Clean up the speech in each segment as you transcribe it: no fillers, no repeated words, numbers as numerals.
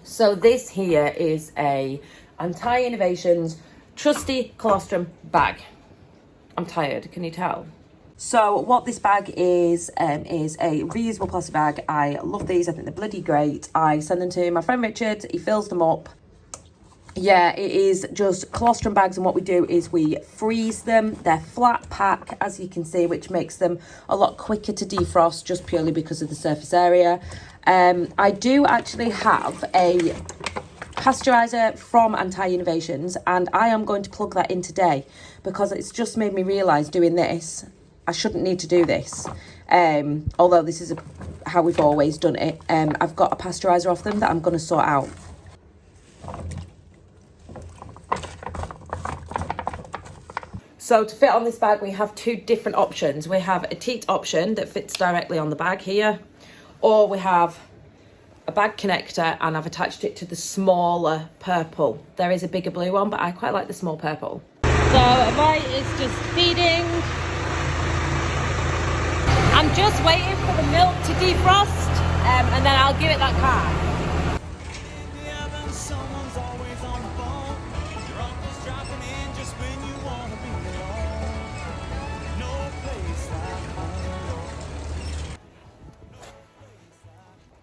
So this here is a Antahi Innovations trusty colostrum bag. I'm tired, can you tell? So what this bag is a reusable plastic bag. I love these, I think they're bloody great. I send them to my friend Richard, he fills them up. Yeah, it is just colostrum bags, and what we do is we freeze them. They're flat pack, as you can see, which makes them a lot quicker to defrost just purely because of the surface area. I do actually have a pasteurizer from Antahi Innovations, and I am going to plug that in today because it's just made me realise doing this, I shouldn't need to do this. Although this is how we've always done it. I've got a pasteurizer off them that I'm going to sort out. So to fit on this bag, we have two different options. We have a teat option that fits directly on the bag here, or we have a bag connector, and I've attached it to the smaller purple. There is a bigger blue one, but I quite like the small purple. So Right is just feeding. I'm just waiting for the milk to defrost, and then I'll give it that carb.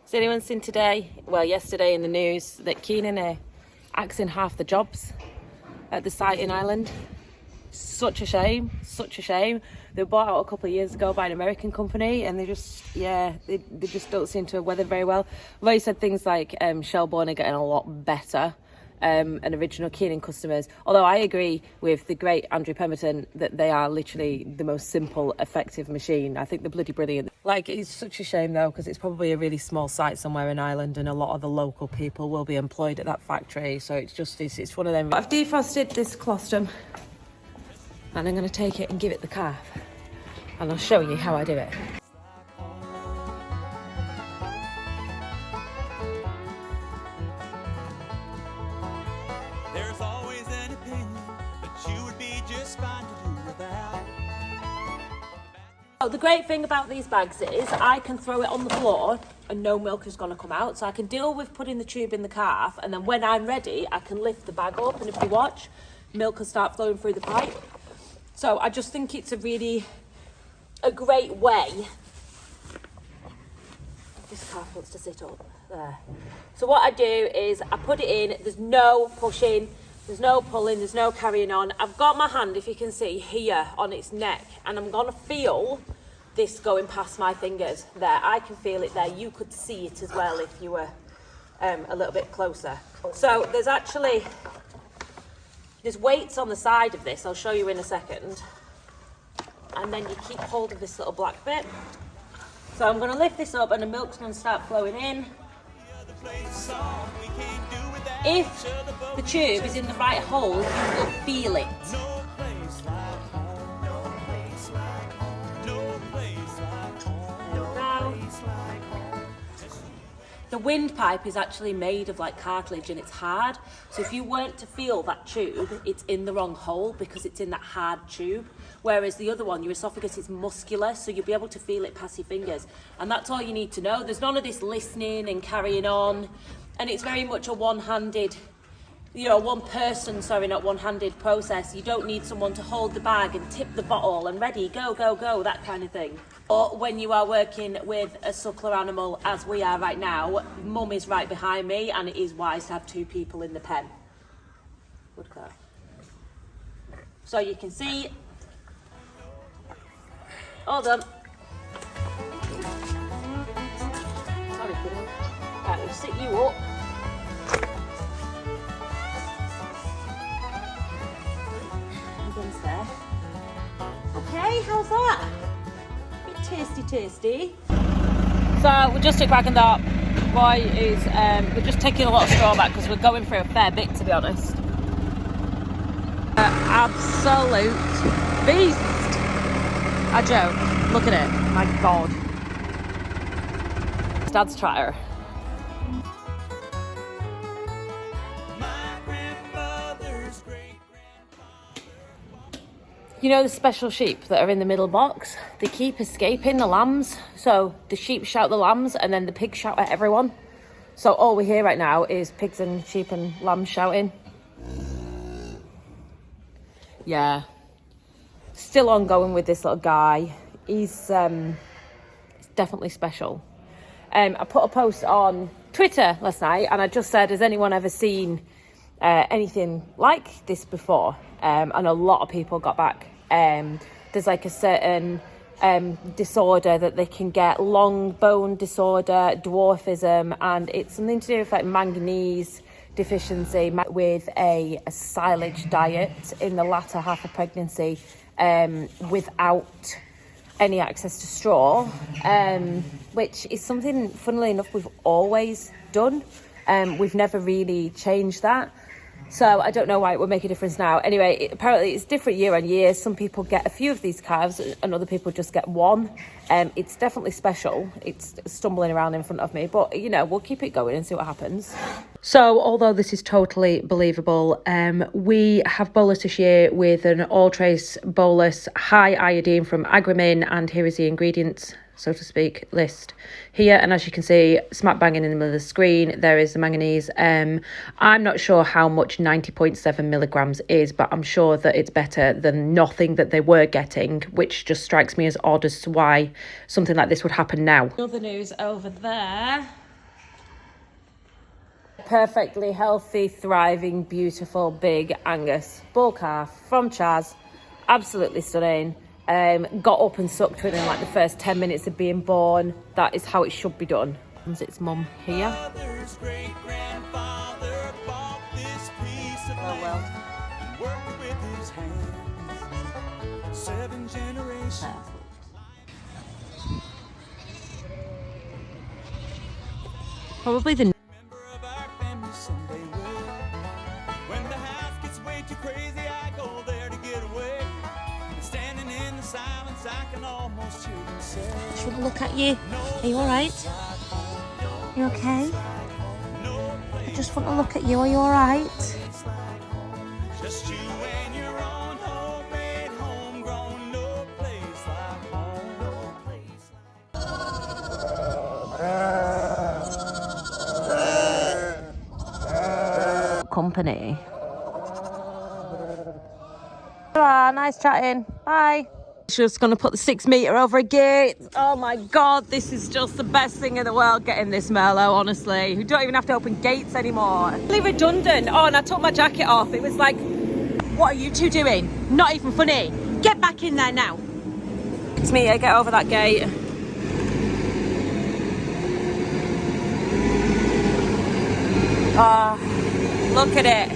Has anyone seen today, well yesterday in the news, that Keenan are axing half the jobs at the site in Ireland? Such a shame, such a shame. They were bought out a couple of years ago by an American company, and they just, yeah, they just don't seem to have weathered very well. Although you said things like Shelbourne are getting a lot better, and original Keenan customers. Although I agree with the great Andrew Pemberton that they are literally the most simple, effective machine. I think they're bloody brilliant. Like, it's such a shame though, because it's probably a really small site somewhere in Ireland, and a lot of the local people will be employed at that factory. So it's just, it's one of them. I've defrosted this colostrum, and I'm going to take it and give it the calf, and I'll show you how I do it. There's always an opinion, but you would be just fine to do without. Oh, the great thing about these bags is I can throw it on the floor and no milk is going to come out. So I can deal with putting the tube in the calf, and then when I'm ready, I can lift the bag up, and if you watch, milk will start flowing through the pipe. So I just think it's a great way. This calf wants to sit up there. So what I do is I put it in. There's no pushing, there's no pulling, there's no carrying on. I've got my hand, if you can see, here on its neck, and I'm gonna feel this going past my fingers there. I can feel it there. You could see it as well if you were a little bit closer. So there's weights on the side of this. I'll show you in a second. And then you keep hold of this little black bit. So I'm going to lift this up, and the milk's going to start flowing in. If the tube is in the right hole, you will feel it. The windpipe is actually made of like cartilage, and it's hard. So if you weren't to feel that tube, it's in the wrong hole because it's in that hard tube. Whereas the other one, your esophagus is muscular, so you'll be able to feel it past your fingers. And that's all you need to know. There's none of this listening and carrying on. And it's very much a one-handed, one-handed process. You don't need someone to hold the bag and tip the bottle and ready, go, go, go, that kind of thing. Or when you are working with a suckler animal, as we are right now, Mum is right behind me, and it is wise to have two people in the pen. Good girl. So you can see, all done. Sorry, kiddo. Right, we'll sit you up. Against there. Okay, how's that? Tasty, tasty. So we're just at cracking that. Boy is we're just taking a lot of straw back because we're going through a fair bit, to be honest. Absolute beast. I joke. Look at it. My God. Dad's trotter. You know the special sheep that are in the middle box? They keep escaping the lambs. So the sheep shout the lambs and then the pigs shout at everyone. So all we hear right now is pigs and sheep and lambs shouting. Yeah. Still ongoing with this little guy. He's definitely special. I put a post on Twitter last night and I just said, has anyone ever seen anything like this before? And a lot of people got back. There's like a certain disorder that they can get, long bone disorder, dwarfism, and it's something to do with like manganese deficiency with a silage diet in the latter half of pregnancy, without any access to straw, which is something, funnily enough, we've always done. We've never really changed that. So I don't know why it would make a difference now. Anyway, apparently it's different year on year. Some people get a few of these calves and other people just get one. It's definitely special. It's stumbling around in front of me. But, you know, we'll keep it going and see what happens. So although this is totally believable, we have bolus this year with an all-trace bolus, high iodine from Agri, and here is the ingredients, so to speak, list here. And as you can see, smack bang in the middle of the screen, there is the manganese. I'm not sure how much 90.7 milligrams is, but I'm sure that it's better than nothing that they were getting, which just strikes me as odd as to why something like this would happen now. Other news over there. Perfectly healthy, thriving, beautiful, big Angus bull calf from Chaz. Absolutely stunning. Got up and sucked within like the first 10 minutes of being born. That is how it should be done. Comes its mum here. Oh well. Probably the just want to look at you. Are you alright? You okay? I just want to look at you. Are you alright? Just you and your own homemade, homegrown, no place like home, no place like company. Ah, nice chatting. Bye. Just gonna put the 6 metre over a gate. Oh my god, this is just the best thing in the world, getting this Merlo, honestly. We don't even have to open gates anymore. Really redundant. Oh, and I took my jacket off. It was like, what are you two doing? Not even funny. Get back in there now. 6 metre, get over that gate. Ah, look at it.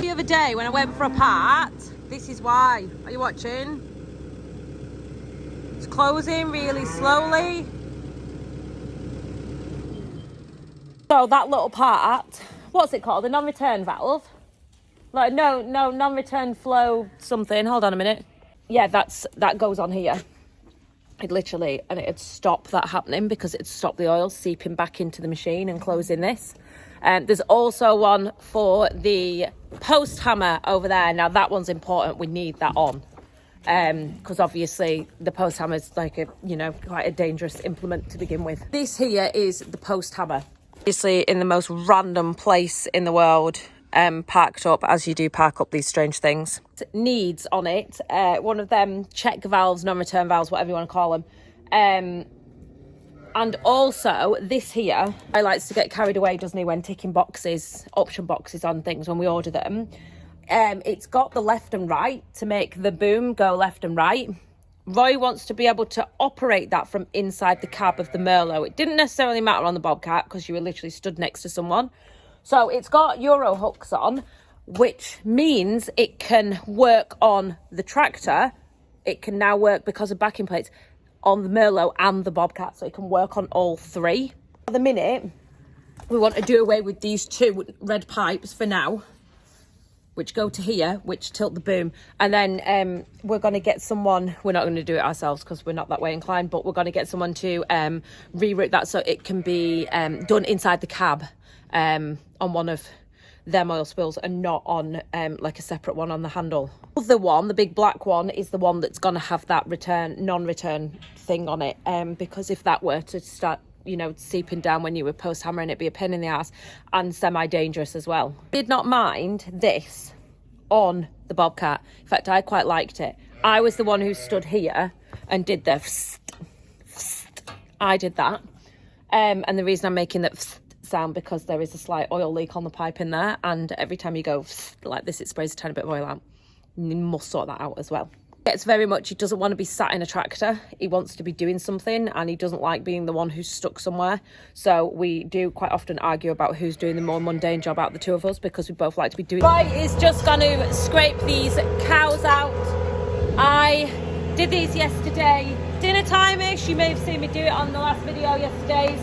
The other day when I went for a part, this is why. Are you watching? It's closing really slowly. So that little part, what's it called? The non-return valve? Like no, non-return flow something. Hold on a minute. Yeah, that goes on here. It literally, and it'd stop that happening because it'd stop the oil seeping back into the machine and closing this. There's also one for the post hammer over there. Now that one's important. We need that on because obviously the post hammer is like a, you know, quite a dangerous implement to begin with. This here is the post hammer. Obviously in the most random place in the world, parked up as you do park up these strange things. It needs on it one of them check valves, non-return valves, whatever you want to call them. And also this here, I likes to get carried away, doesn't he, when ticking boxes, option boxes on things when we order them. It's got the left and right to make the boom go left and right. Roy wants to be able to operate that from inside the cab of the Merlo. It didn't necessarily matter on the Bobcat because you were literally stood next to someone. So it's got Euro hooks on, which means it can work on the tractor. It can now work, because of backing plates, on the Merlo and the Bobcat, so it can work on all three. At the minute, we want to do away with these two red pipes for now, which go to here, which tilt the boom. And then we're going to get someone, we're not going to do it ourselves because we're not that way inclined, but we're going to get someone to reroute that so it can be done inside the cab on one of them oil spills and not on like a separate one on the handle. The one, the big black one, is the one that's going to have that non-return thing on it, because if that were to start, you know, seeping down when you were post hammering, it'd be a pain in the ass and semi-dangerous as well. Did not mind this on the Bobcat. In fact, I quite liked it. I was the one who stood here and did the I did that, and the reason I'm making that sound because there is a slight oil leak on the pipe in there, and every time you go like this, it sprays a tiny bit of oil out. You must sort that out as well. It's very much, he doesn't want to be sat in a tractor. He wants to be doing something, and he doesn't like being the one who's stuck somewhere. So we do quite often argue about who's doing the more mundane job out of the two of us, because we both like to be doing. Roy is just going to scrape these cows out. I did these yesterday, dinner time-ish. You may have seen me do it on the last video yesterday's.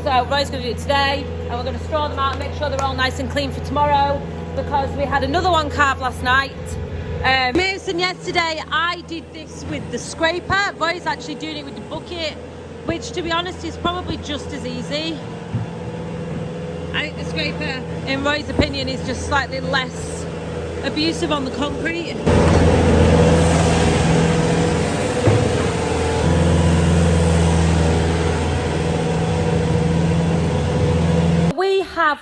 So Roy's going to do it today, and we're going to straw them out and make sure they're all nice and clean for tomorrow, because we had another one calved last night. Mason, yesterday I did this with the scraper. Roy's actually doing it with the bucket, which to be honest is probably just as easy. I think the scraper, in Roy's opinion, is just slightly less abusive on the concrete. We have,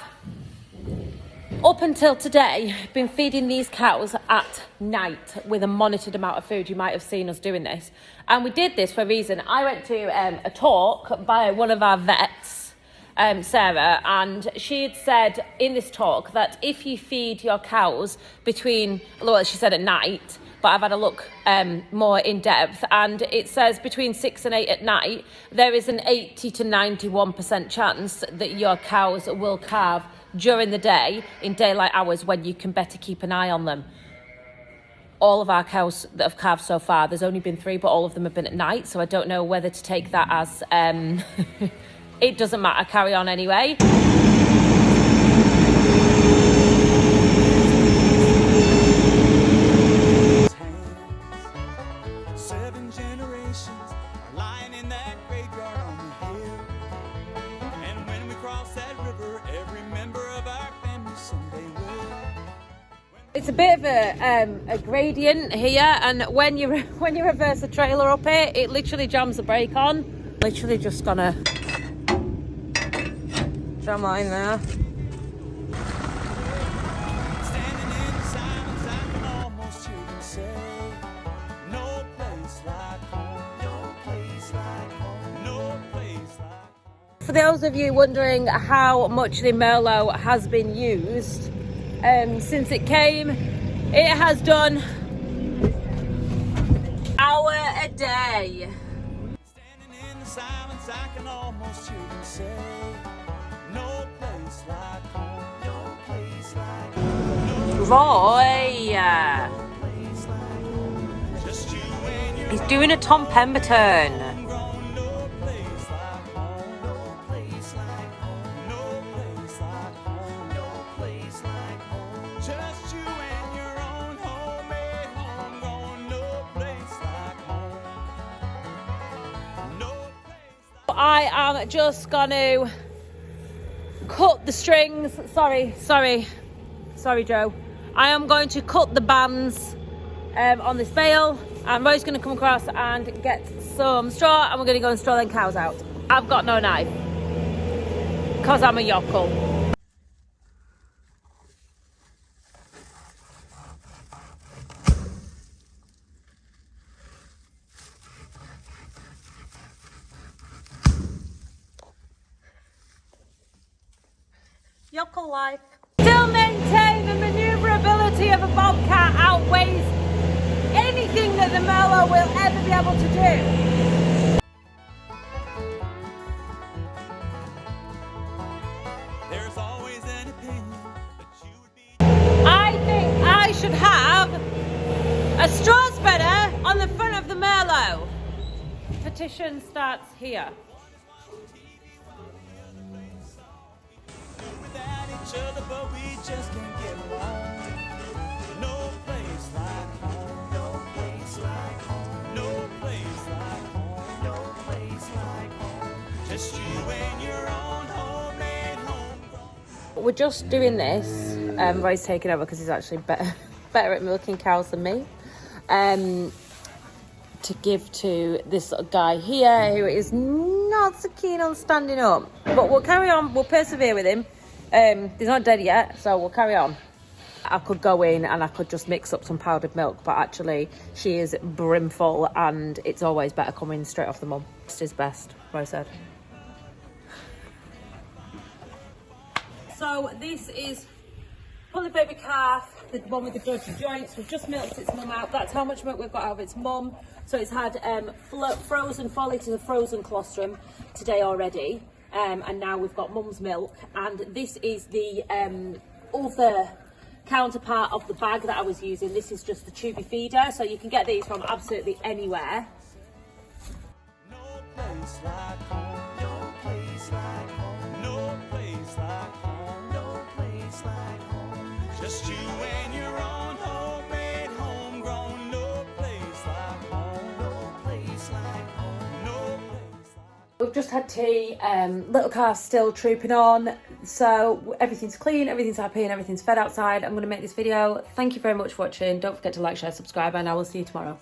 up until today, been feeding these cows at night with a monitored amount of food. You might have seen us doing this. And we did this for a reason. I went to a talk by one of our vets, Sarah, and she had said in this talk that if you feed your cows between, well, she said at night, but I've had a look more in depth, and it says between 6 and 8 at night, there is an 80 to 91% chance that your cows will calve during the day in daylight hours, when you can better keep an eye on them. All of our cows that have calved so far, there's only been 3, but all of them have been at night, so I don't know whether to take that as it doesn't matter, carry on anyway. Seven generations are lying in that graveyard on the hill. And when we cross that river, every member of our family someday will. It's a bit of a gradient here, and when you reverse the trailer up it literally jams the brake on. Literally just gonna jam that in there. Standing in the silence, I can almost hear them say, no place like home, no place like home, no place like home. For those of you wondering how much the Merlo has been used since it came, it has done hour a day. Standing in the silence, I can almost hear them say, no place like home, no place like home, no Roy, place like home. Just you and your he's doing a Tom Pemberton. homegrown, no place like home, no place like home, no place like home, no place like home. Just you and your own homemade homegrown, no place like home, no place like. I am just gonna cut the strings. Sorry, Joe. I am going to cut the bands on this bale, and Roy's going to come across and get some straw, and we're going to go and straw them cows out. I've got no knife because I'm a yokel. Yokel life. Still maintain the manoeuvrability of a Bobcat outweighs anything that the Merlo will ever be able to do. There's always an opinion that you would be. I think I should have a straw spreader on the front of the Merlo. Petition starts here. Without each other, but we just can't get along. place like home, no place like home, no place like home, no place like home. Just you and your own homemade home. We're just doing this. Roy's taking over because he's actually better at milking cows than me. To give to this little guy here who is not so keen on standing up. But we'll carry on. We'll persevere with him. He's not dead yet, so we'll carry on. I could go in and I could just mix up some powdered milk, but actually she is brimful and it's always better coming straight off the mum. It's his best, Roy said. So this is Polly baby calf, the one with the dodgy joints. We've just milked its mum out. That's how much milk we've got out of its mum. So it's had frozen folly to the frozen colostrum today already. And now we've got mum's milk. And this is the other counterpart of the bag that I was using. This is just the tubey feeder. So you can get these from absolutely anywhere. No place like home, no place like home, no place like home, no place like home. Just you and your own homemade, homegrown. No place like home, no place like home, no place like. We've just had tea, little calf's still trooping on, so everything's clean, everything's happy and everything's fed outside. I'm going to make this video. Thank you very much for watching. Don't forget to like, share, subscribe, and I will see you tomorrow.